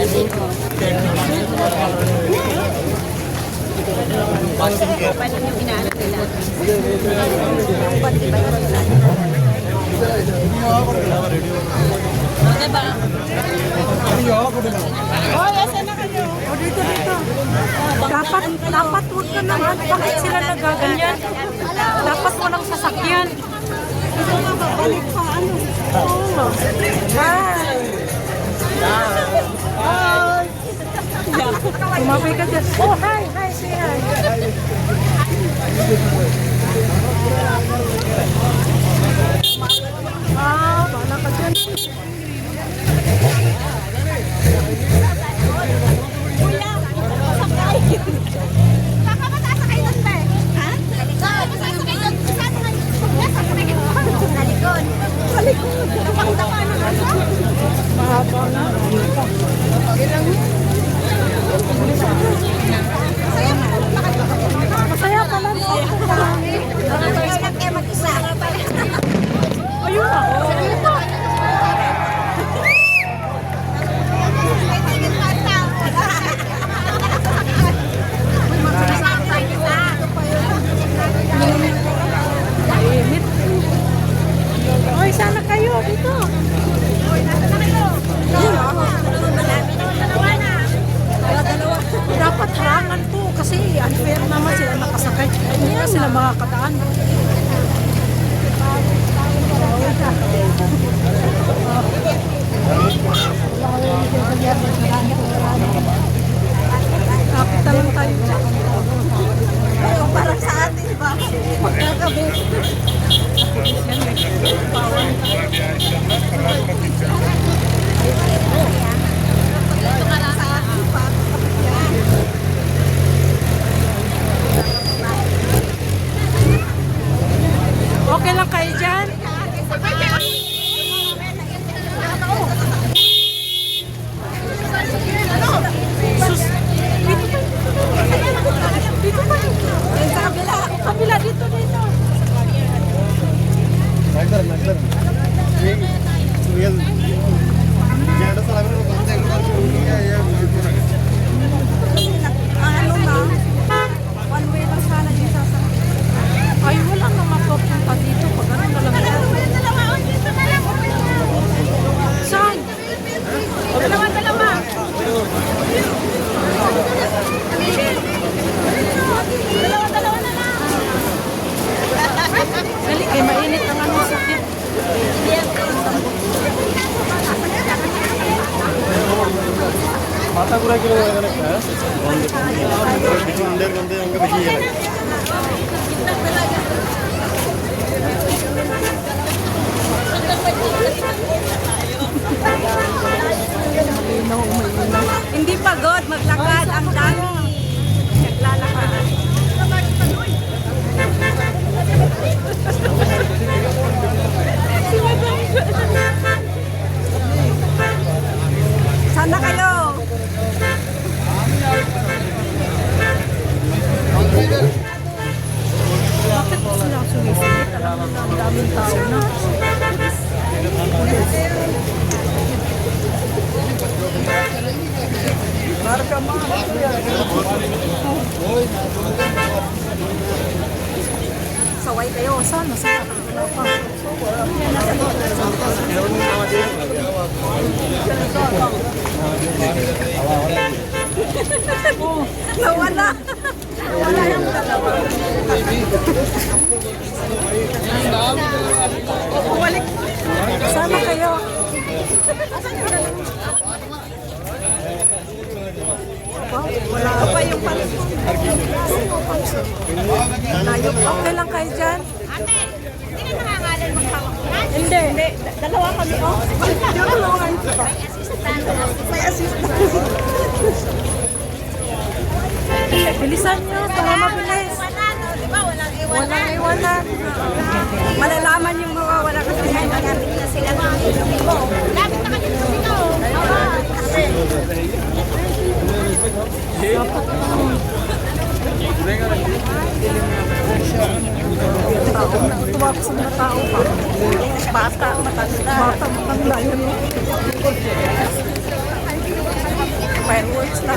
Paano yung inaanap nila? Okay ba? Oh, yes, na kayo. O dito. Dapat huwag ka naman. Bakit sila nagaganyan? Dapat walang sasakyan. Ito nga ba? Balik pa. Ano? Oo. Hi. Hi. Kumapay ka dyan. Oh, hi. Hi. Say hi. Bala ka dyan. Masaya pala. Ayun na. Oy, sana kayo dito. Dapat harangan to kasi unfair naman sila nakasakay. Hindi na sila makakadaan. Kapita lang tayo dyan. Parang sa atin ba? Magkagabi. Okay lang kayo dyan? Sus, dito pa. Sa kabila. Kabila, dito. Nagdar. Ano na? One way lang sana dito. Ay, wala na mapupunta dito. Pag ano na lang yan. Saan? Dalawa. Dalawa na lang. Dali, kay mainit ang ano sakit. Mata pura kilo ಬಂದೆ ಹಂಗೆ ಬಜಿ Hindi pagod, maglakad ang dami. Naglalakad. Sana kayo. Bakit po sila sumisigit? Alam mo na ang daming tao na. Saway kayo. Sana wala pa. Nawala. Nawala yung dalawa. Bumalik. Sana kayo. Wala pa yung pansong. Okay lang kayo dyan? Ate, hindi na nangangalan maghawak. Hindi. Dalawa kami. Dalawa. May assistant. Bilisan nyo para mabilis. Walang iwanan. Malalaman yung mawawala kasi malapit na sila. Lapit na kayo sa sino. Tuwa ko sa mga tao pa. Bata, matanda. Bata, matanda yun. Fireworks na.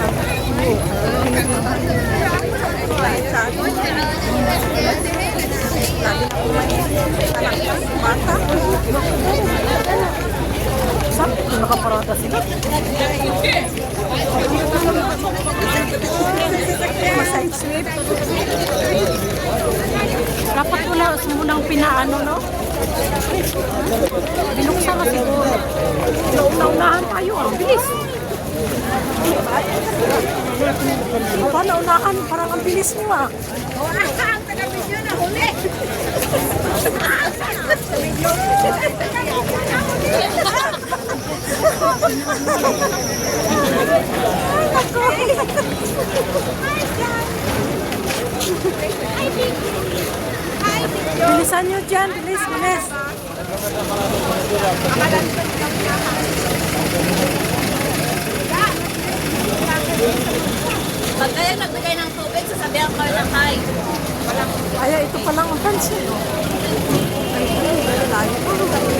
Saan? Nakaparada sila. Masay sweep. Dapat wala munang pinaano, no? Binuksan na siguro. Naunahan tayo, ang bilis. Aba, naunahan, parang ang bilis niyo ah. Ang taga-video na huli. Bilisan nyo dyan, bilis, bilis. Pag kayo nagbigay ng tubig, sasabihan ko ng hi. Ay, ito palang ang pansin. Ay, tayo.